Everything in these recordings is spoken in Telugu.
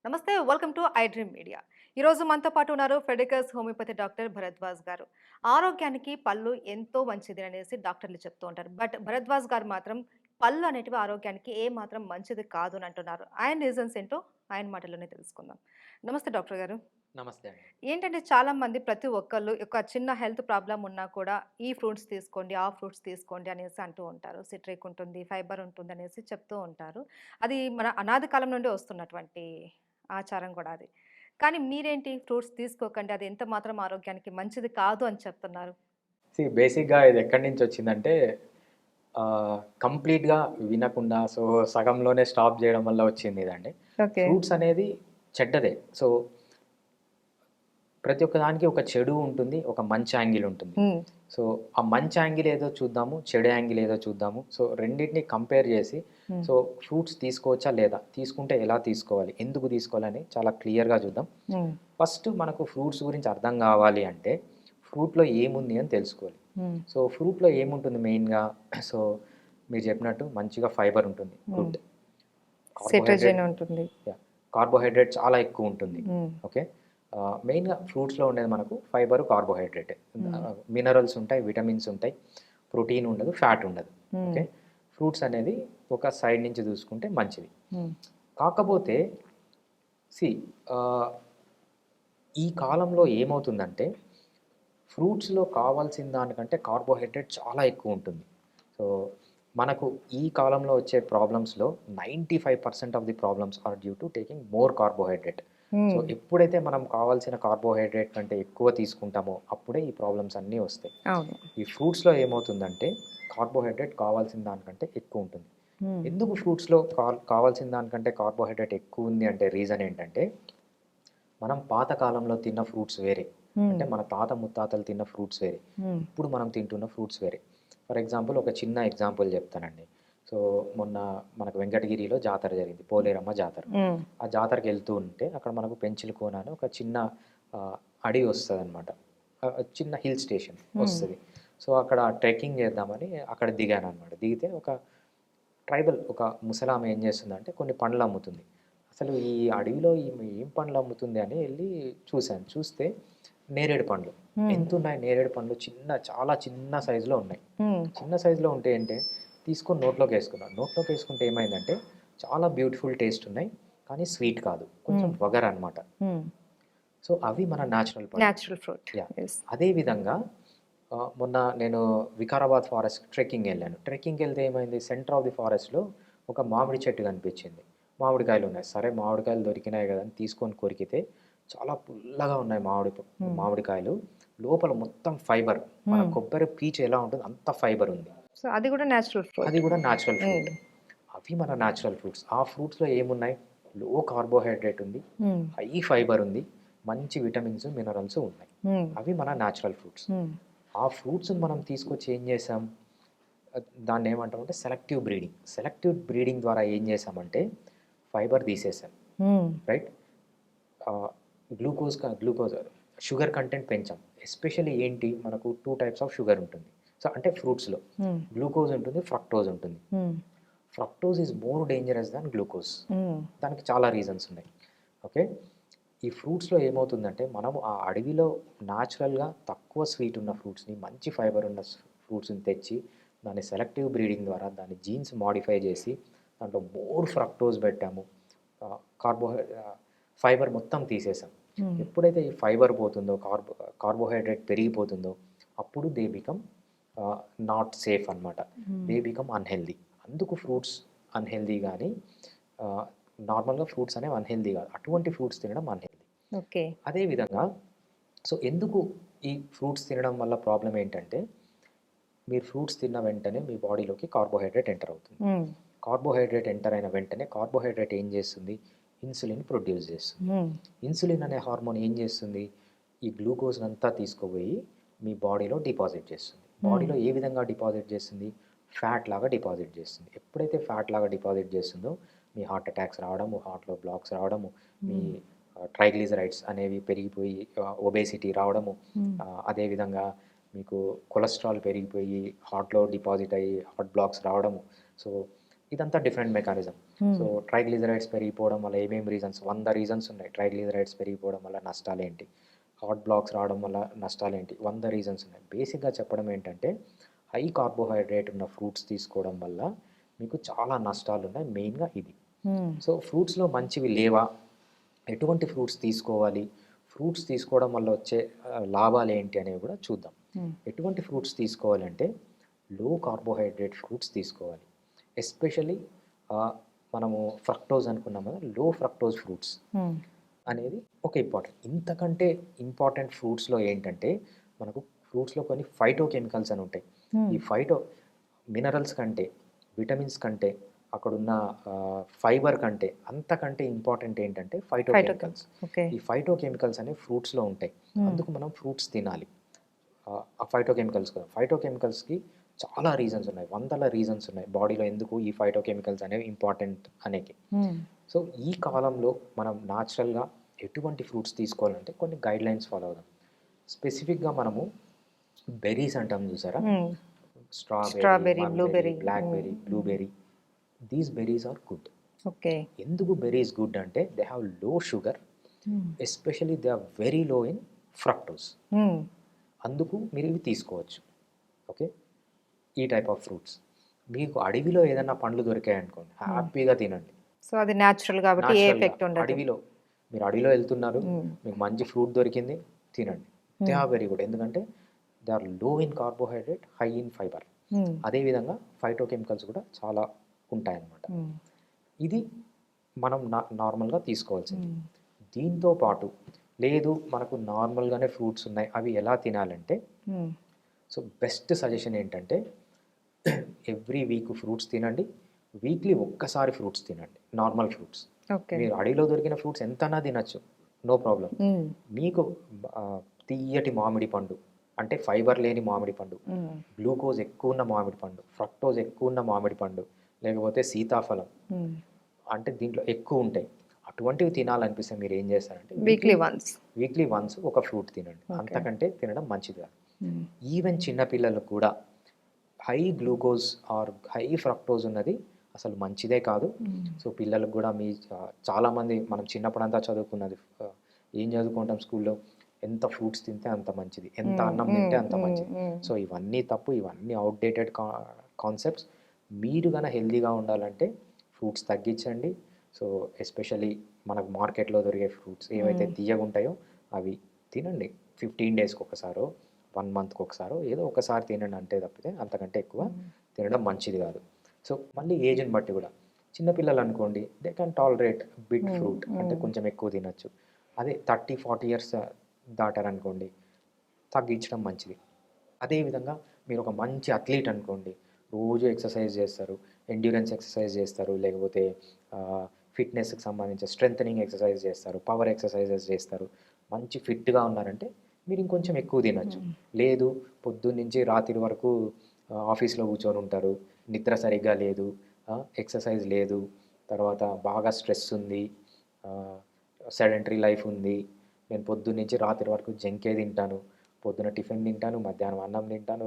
నమస్తే. Welcome to I dream media. ఈరోజు మనతో పాటు ఉన్నారు ఫెడికస్ హోమియోపతి డాక్టర్ భరద్వాజ్ గారు. ఆరోగ్యానికి పళ్ళు ఎంతో మంచిది అనేసి డాక్టర్లు చెప్తూ ఉంటారు. బట్ భరద్వాజ్ గారు మాత్రం పళ్ళు అనేటివి ఆరోగ్యానికి ఏ మాత్రం మంచిది కాదు అని అంటున్నారు. ఆయన రీజన్స్ ఏంటో ఆయన మాటల్లోనే తెలుసుకుందాం. నమస్తే డాక్టర్ గారు. నమస్తే అండి. ఏంటంటే చాలామంది ప్రతి ఒక్కళ్ళు ఒక చిన్న హెల్త్ ప్రాబ్లమ్ ఉన్నా కూడా ఈ ఫ్రూట్స్ తీసుకోండి, ఆ ఫ్రూట్స్ తీసుకోండి అనేసి అంటూ ఉంటారు. సిట్రిక్ ఉంటుంది, ఫైబర్ ఉంటుంది అనేసి చెప్తూ ఉంటారు. అది మన అనాది కాలం నుండి వస్తున్నటువంటి ఆచారం కూడా అది. కానీ మీరేంటి ఫ్రూట్స్ తీసుకోకండి, అది ఎంత మాత్రం ఆరోగ్యానికి మంచిది కాదు అని చెప్తున్నారు. బేసిక్‌గా ఇది ఎక్కడి నుంచొచ్చిందంటే కంప్లీట్‌గా వినకుండా సగంలోనే స్టాప్ జేయడం వల్ల వచ్చిందిదండి. ఓకే. ఫ్రూట్స్ అనేది చెడ్డదే. ప్రతి ఒక్క దానికి ఒక చెడు ఉంటుంది. ఒక మంచి యాంగిల్ ఉంటుంది. హ్మ్. సో, ఆ మంచి యాంగిల్ ఏదో చూద్దాము. చెడు యాంగిల్ ఏదో చూద్దాము. రెండిటిని కంపేర్ జేసి హ్మ్. ఫ్రూట్స్ తీసుకోవచ్చా? లేదా? తీసుకుంటే ఎలా తీసుకోవాలి? ఎందుకు తీసుకోవాలని చాలా క్లియర్‌గా చూద్దాం. హ్మ్. ఫస్ట్ మనకు ఫ్రూట్స్ గురించి అర్థం గావాలి అంటే ఫ్రూట్‌లో ఏముంది అని తెలుసుకోవాలి. హ్మ్. ఫ్రూట్‌లో ఏముంటుంది మెయిన్‌గా? సో, మీరు చెప్పినట్టు మంచిగా ఫైబర్ ఉంటుంది. హ్మ్. గుడ్. కార్బోహైడ్రేట్ సిట్రజిన్ ఉంటుంది. యాహ్! కార్బోహైడ్రేట్ చాలా ఎక్కువుంటుంది. హ్మ్. ఓకే. మెయిన్‌గా ఫ్రూట్స్‌లో ఉండేది మనకు ఫైబరు, కార్బోహైడ్రేటే. హ్మ్. మినరల్స్ ఉంటాయి, విటమిన్స్ ఉంటాయి, ప్రోటీన్ ఉండదు, ఫ్యాట్ ఉండదు. హ్మ్. ఓకే. ఫ్రూట్స్ అనేది ఒక సైడ్ నుంచి చూసుకుంటే మంచిది. హ్మ్. కాకపోతే సీ ఆహ్, ఈ కాలంలో ఏమవుతుందంటే ఫ్రూట్స్‌లో కావాల్సిన దానికంటే కార్బోహైడ్రేట్ చాలా ఎక్కువుంటుంది. సో, మనకు ఈ కాలంలో వచ్చే ప్రాబ్లమ్స్‌లో 95% of the problems are due to taking more carbohydrate. Hmm. ఎప్పుడైతే మనం కావాల్సిన కార్బోహైడ్రేట్ కంటే ఎక్కువ తీసుకుంటామో, అప్పుడే ఈ ప్రాబ్లమ్స్ అన్నీ వస్తాయి. అవును. ఈ ఫ్రూట్స్‌లో ఏమవుతుందంటే, కార్బోహైడ్రేట్ కావాల్సిన దానికంటే ఎక్కువుంటుంది. హ్మ్. ఎందుకు ఫ్రూట్స్‌లో కావాల్సిన దానికంటే కార్బోహైడ్రేట్ ఎక్కువుంది అంటే రీజన్ ఏంటంటే మనం పాత కాలంలో తిన్న ఫ్రూట్స్ వేరే. హ్మ్. అంటే మన తాత ముత్తాతలు తిన్న ఫ్రూట్స్ వేరే. హ్మ్. ఇప్పుడు మనం తింటున్న ఫ్రూట్స్ వేరే. ఫర్ ఎగ్జాంపుల్ ఒక చిన్న ఎగ్జాంపుల్ చెప్తానండి. సో, మొన్న మనకు వెంకటగిరిలో జాతర జరిగింది. పోలేరమ్మ జాతర. హ్మ్. ఆ జాతరకెళ్తూ ఉంటే అక్కడ మనకు పెంచిలకోన అని ఒక చిన్న ఆహ్, అడవి వస్తదనమాట. చిన్న హిల్ స్టేషన్ హ్మ్. వస్తది. అక్కడ ట్రెక్కింగ్ చేద్దామని అక్కడ దిగాననమాట. దిగితే ఒక ముసలామె ఏం చేస్తుందంటే కొన్ని పండ్లు అమ్ముతుంది. అసలు ఈ అడవిలో ఈమె ఏం పండ్లు అమ్ముతుంది అని ఎళ్లి చూసాను. చూస్తే నేరేడు పండ్లు. హ్మ్. ఎంతున్నాయి నేరేడు పండ్లు చాలా చిన్న సైజులో ఉన్నాయి. హ్మ్. చిన్న సైజులో ఉంటే ఏంటే తీసుకొని నోట్లోకేసుకున్నాను. నోట్లోకేసుకుంటే ఏమైందంటే చాలా బ్యూటిఫుల్ టేస్ట్ ఉన్నాయి. కానీ స్వీట్ కాదు. కొంచెం హ్మ్. వగరనమాట. హ్మ్. అవి మన నేచురల్ పళ్ళు. Natural fruit. యాహ్! యెస్. అదే విధంగా మొన్న నేను వికారాబాద్ ఫారెస్ట్ ట్రెక్కింగ్‌కెళ్ళాను. ట్రెక్కింగ్‌కెళ్తే ఏమైంది సెంటర్ ఆఫ్ ది ఫారెస్ట్‌లో ఒక మామిడి చెట్టు కనిపించింది. మామిడికాయలున్నాయి. సరే మామిడికాయలు దొరికినాయి గదా! అని తీసుకొని కొరికితే చాలా పుల్లగా ఉన్నాయి హ్మ్. మామిడికాయలు. లోపల మొత్తం ఫైబర్. మన హ్మ్. కొబ్బరి పీచు ఎలా ఉంటదో అంత ఫైబర్ ఉంది. సో, అది గూడా నేచురల్ అది ఫ్రూట్. గూడా నేచురల్ హ్మ్. ఫ్రూట్. అవి మన నేచురల్ ఫ్రూట్స్. ఆ ఫ్రూట్స్‌లో ఏమున్నాయి? లో కార్బోహైడ్రేట్ ఉంది. హ్మ్. హై ఫైబర్ ఉంది. మంచి విటమిన్స్, మినరల్స్ ఉన్నాయి. హ్మ్. అవి మన నేచురల్ ఫ్రూట్స్. హ్మ్. ఆ ఫ్రూట్స్‌ని మనం తీసుకొచ్చి ఏం చేసాం? దాన్నేమంటామంటే సెలెక్టివ్ బ్రీడింగ్. సెలెక్టివ్ బ్రీడింగ్ ద్వారా ఏం చేసామంటే ఫైబర్ తీసేసాం. హ్మ్. రైట్? ఆహ్, గ్లూకోజ్ షుగర్ కంటెంట్ పెంచాం. ఎస్పెషల్లీ ఏంటి మనకు 2 టైప్స్ ఆఫ్ షుగర్ ఉంటుంది. అంటే ఫ్రూట్స్‌లో హ్మ్. గ్లూకోజ్ ఉంటుంది, ఫ్రక్టోజ్ ఉంటుంది. హ్మ్. Fructose is more dangerous than glucose. హ్మ్. దానికి చాలా రీజన్స్ ఉన్నాయి. ఓకే. ఈ ఫ్రూట్స్‌లో ఏమవుతుందంటే, మనము ఆ అడవిలో న్యాచురల్‌గా తక్కువ స్వీట్ ఉన్న ఫ్రూట్స్‌ని, మంచి ఫైబర్ ఉన్న ఫ్రూట్స్‌ని తెచ్చి, దాన్ని సెలెక్టివ్ బ్రీడింగ్ ద్వారా దాని జీన్స్ మోడిఫై చేసి, దాంట్లో మోర్ ఫ్రక్టోజ్ పెట్టాము. ఆహ్, కార్బోహై ఫైబర్ మొత్తం తీసేసాం. హ్మ్. ఎప్పుడైతే ఈ ఫైబర్ పోతుందో, కార్బోహైడ్రేట్ పెరిగిపోతుందో, అప్పుడు దే బికమ్ ఆహ్, నాట్ సేఫ్ అనమాట. హ్మ్. They become unhealthy. అందుకు ఫ్రూట్స్ అన్‌హెల్తీ గాని ఆహ్, నార్మల్‌గా ఫ్రూట్స్ అనేవి అన్‌హెల్తీ గాదు. అటువంటి ఫ్రూట్స్ తినడం అన్‌హెల్తీ. ఓకే. అదే విధంగా ఎందుకు ఈ ఫ్రూట్స్ తినడం వల్ల ప్రాబ్లమ్ ఏంటంటే, మీరు ఫ్రూట్స్ తిన్న వెంటనే మీ బాడీలోకి కార్బోహైడ్రేట్ ఎంటర్ అవుతుంది. హ్మ్. కార్బోహైడ్రేట్ ఎంటర్ అయిన వెంటనే కార్బోహైడ్రేట్ ఏం చేస్తుంది? ఇన్సులిన్ ప్రొడ్యూస్ చేస్తుంది. హ్మ్. ఇన్సులిన్ అనే హార్మోన్ ఏం చేస్తుంది? ఈ గ్లూకోజ్‌నంతా తీసుకుపోయి మీ బాడీలో డిపాజిట్ చేస్తుంది. హ్మ్. బాడీలో ఏ విధంగా డిపాజిట్ చేస్తుంది? ఫ్యాట్ లాగా డిపాజిట్ చేస్తుంది. ఎప్పుడైతే ఫ్యాట్ లాగా డిపాజిట్ చేస్తుందో, మీ హార్ట్ అటాక్స్ రావడము, హార్ట్‌లో బ్లాక్స్ రావడము, మీ హ్మ్. ట్రైగ్లిజరైడ్స్ అనేవి పెరిగిపోయి ఒబేసిటీ రావడము, హ్మ్. అదేవిధంగా మీకు కొలెస్ట్రాల్ పెరిగిపోయి హార్ట్‌లో డిపాజిట్ అయ్యి హార్ట్ బ్లాక్స్ రావడము. సో, ఇదంతా డిఫరెంట్ మెకానిజం. సో ట్రైగ్లిజరైడ్స్ పెరిగిపోవడం వల్ల ఏమేమి రీజన్స్ 100 రీజన్స్ ఉన్నాయి. ట్రైగ్లిజరైడ్స్ పెరిగిపోవడం వల్ల నష్టాలేంటి, హార్ట్ బ్లాక్స్ రావడం వల్ల నష్టాలేంటి, 100 రీజన్స్ ఉన్నాయి. బేసిక్గా చెప్పడం ఏంటంటే హై కార్బోహైడ్రేట్ ఉన్న ఫ్రూట్స్ తీసుకోవడం వల్ల మీకు చాలా నష్టాలు ఉన్నాయి. మెయిన్గా ఇది. సో ఫ్రూట్స్లో మంచివి లేవా, ఎటువంటి ఫ్రూట్స్ తీసుకోవాలి, ఫ్రూట్స్ తీసుకోవడం వల్ల వచ్చే లాభాలు ఏంటి అనేవి కూడా చూద్దాం. ఎటువంటి ఫ్రూట్స్ తీసుకోవాలంటే లో కార్బోహైడ్రేట్ ఫ్రూట్స్ తీసుకోవాలి. ఎస్పెషలీ మనము ఫ్రక్టోజ్ అనుకున్నాం కదా, లో ఫ్రక్టోజ్ ఫ్రూట్స్ అనేది ఒక ఇంపార్టెంట్. ఇంతకంటే ఇంపార్టెంట్ ఫ్రూట్స్లో ఏంటంటే మనకు ఫ్రూట్స్లో కొన్ని ఫైటో కెమికల్స్ అని ఉంటాయి. ఈ ఫైటో మినరల్స్ కంటే, విటమిన్స్ కంటే, అక్కడున్న ఫైబర్ కంటే, అంతకంటే ఇంపార్టెంట్ ఏంటంటే ఫైటో కెమికల్స్. ఈ ఫైటో కెమికల్స్ అనేవి ఫ్రూట్స్లో ఉంటాయి. అందుకు మనం ఫ్రూట్స్ తినాలి. ఆ ఫైటో కెమికల్స్కి చాలా రీజన్స్ ఉన్నాయి, వందల రీజన్స్ ఉన్నాయి బాడీలో ఎందుకు ఈ ఫైటో కెమికల్స్ అనేవి ఇంపార్టెంట్ అనేది. సో ఈ కాలంలో మనం న్యాచురల్గా ఎటువంటి ఫ్రూట్స్ తీసుకోవాలంటే కొన్ని గైడ్ లైన్స్ ఫాలో అవుదాం. స్పెసిఫిక్గా మనము బెర్రీస్ అంటాం చూసారా, strawberry, blueberry, blackberry, blueberry, these berries are good. ఎందుకు బెర్రీస్ గుడ్ అంటే they have low sugar, especially they are very low in fructose. అందుకు మీరు ఇవి తీసుకోవచ్చు. ఓకే, ఈ టైప్ ఆఫ్ ఫ్రూట్స్. మీకు అడవిలో ఏదైనా పండ్లు దొరికాయనుకోండి, హ్యాపీగా తినండి. సో అది న్యాచురల్ కాబట్టి ఏ ఎఫెక్ట్ ఉండదు. అడవిలో మీరు అడవిలో వెళ్తున్నారు, మీకు మంచి ఫ్రూట్ దొరికింది, తినండి. They are very good. ఎందుకంటే they are low in carbohydrate, high in fibre. అదేవిధంగా ఫైటో కెమికల్స్ కూడా చాలా ఉంటాయన్నమాట. ఇది మనం నార్మల్గా తీసుకోవాల్సింది. దీంతో పాటు లేదు మనకు నార్మల్గానే ఫ్రూట్స్ ఉన్నాయి, అవి ఎలా తినాలంటే సో బెస్ట్ సజెషన్ ఏంటంటే ఎవ్రీ వీక్ ఫ్రూట్స్ తినండి. వీక్లీ ఒక్కసారి ఫ్రూట్స్ తినండి, నార్మల్ ఫ్రూట్స్. మీరు అడవిలో దొరికిన ఫ్రూట్స్ ఎంతనా తినచ్చు, నో ప్రాబ్లం. మీకు తీయటి మామిడి పండు అంటే ఫైబర్ లేని మామిడి పండు, గ్లూకోజ్ ఎక్కువ ఉన్న మామిడి పండు, ఫ్రక్టోజ్ ఎక్కువ ఉన్న మామిడి పండు, లేకపోతే సీతాఫలం అంటే దీంట్లో ఎక్కువ ఉంటాయి, అటువంటివి తినాలనిపిస్తే మీరు ఏం చేస్తారంటే వీక్లీ వన్స్ ఒక ఫ్రూట్ తినండి. అంతకంటే తినడం మంచిది కాదు. ఈవెన్ చిన్నపిల్లలకు కూడా high glucose or high fructose ఉన్నది అసలు మంచిదే కాదు. సో పిల్లలకు కూడా చాలామంది మనం చిన్నప్పుడంతా చదువుకున్నది, ఏం చదువుకుంటాం స్కూల్లో, ఎంత ఫ్రూట్స్ తింటే అంత మంచిది, ఎంత అన్నం తింటే అంత మంచిది. సో ఇవన్నీ తప్పు, ఇవన్నీ అవుట్డేటెడ్ కాన్సెప్ట్స్. మీరు కన్నా హెల్తీగా ఉండాలంటే ఫ్రూట్స్ తగ్గించండి. సో ఎస్పెషలీ మనకు మార్కెట్లో దొరికే ఫ్రూట్స్ ఏవైతే తీయగా ఉంటాయో అవి తినండి. 15 డేస్కి ఒకసారో 1 మంత్కి ఒకసారో ఏదో ఒకసారి తినండి అంతే తప్పితే అంతకంటే ఎక్కువ తినడం మంచిది కాదు. సో మళ్ళీ ఏజ్ని బట్టి కూడా చిన్నపిల్లలు అనుకోండి, they can tolerate bit fruit, అంటే కొంచెం ఎక్కువ తినచ్చు. అదే 30-40 ఇయర్స్ దాటారనుకోండి తగ్గించడం మంచిది. అదేవిధంగా మీరు ఒక మంచి అథ్లీట్ అనుకోండి, రోజు ఎక్సర్సైజ్ చేస్తారు, ఎండ్యూరెన్స్ ఎక్సర్సైజ్ చేస్తారు, లేకపోతే ఫిట్నెస్కి సంబంధించి స్ట్రెంథనింగ్ ఎక్సర్సైజ్ చేస్తారు, పవర్ ఎక్సర్సైజెస్ చేస్తారు, మంచి ఫిట్గా ఉన్నారంటే మీరు ఇంకొంచెం ఎక్కువ తినచ్చు. లేదు పొద్దున్న నుంచి రాత్రి వరకు ఆఫీస్లో కూర్చొని ఉంటారు, నిద్ర సరిగ్గా లేదు, ఎక్సర్సైజ్ లేదు, తర్వాత బాగా స్ట్రెస్ ఉంది, సెడెంటరీ లైఫ్ ఉంది, నేను పొద్దున్న నుంచి రాత్రి వరకు జంకే తింటాను, పొద్దున టిఫిన్ తింటాను, మధ్యాహ్నం అన్నం తింటాను,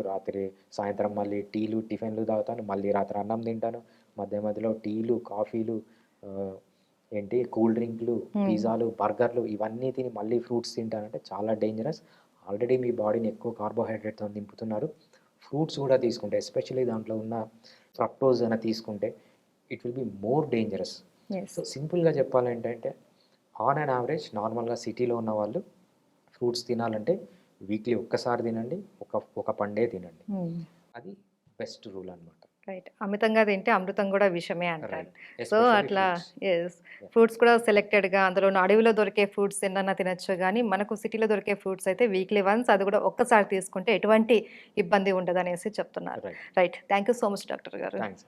సాయంత్రం మళ్ళీ టీలు టిఫిన్లు తాగుతాను, మళ్ళీ రాత్రి అన్నం తింటాను, మధ్యలో టీలు కాఫీలు ఏంటి కూల్ డ్రింక్లు పిజ్జాలు బర్గర్లు ఇవన్నీ తిని మళ్ళీ ఫ్రూట్స్ తింటానంటే చాలా డేంజరస్. ఆల్రెడీ మీ బాడీని ఎక్కువ కార్బోహైడ్రేట్తో నింపుతున్నారు. ఫ్రూట్స్ కూడా తీసుకుంటే ఎస్పెషల్లీ దాంట్లో ఉన్న ఫ్రక్టోజ్ అని తీసుకుంటే it will be more dangerous. So సింపుల్గా చెప్పాలంటే ఆన్ అండ్ యావరేజ్ నార్మల్గా సిటీలో ఉన్న వాళ్ళు ఫ్రూట్స్ తినాలంటే వీక్లీ ఒక్కసారి తినండి, ఒక పండే తినండి. అది బెస్ట్ రూల్ అనమాట. రైట్. అమితంగా తింటే అమృతం కూడా విషమే అంటారు. సో అట్లా ఫ్రూట్స్ కూడా సెలెక్టెడ్గా, అందులో అడవిలో దొరికే ఫ్రూట్స్ ఎన్నన్నా తినచ్చు, కానీ మనకు సిటీలో దొరికే ఫ్రూట్స్ అయితే వీక్లీ వన్స్, అది కూడా ఒక్కసారి తీసుకుంటే ఎటువంటి ఇబ్బంది ఉండదు అనేసి చెప్తున్నారు. Right. Thank you so much doctor గారు. థ్యాంక్స్.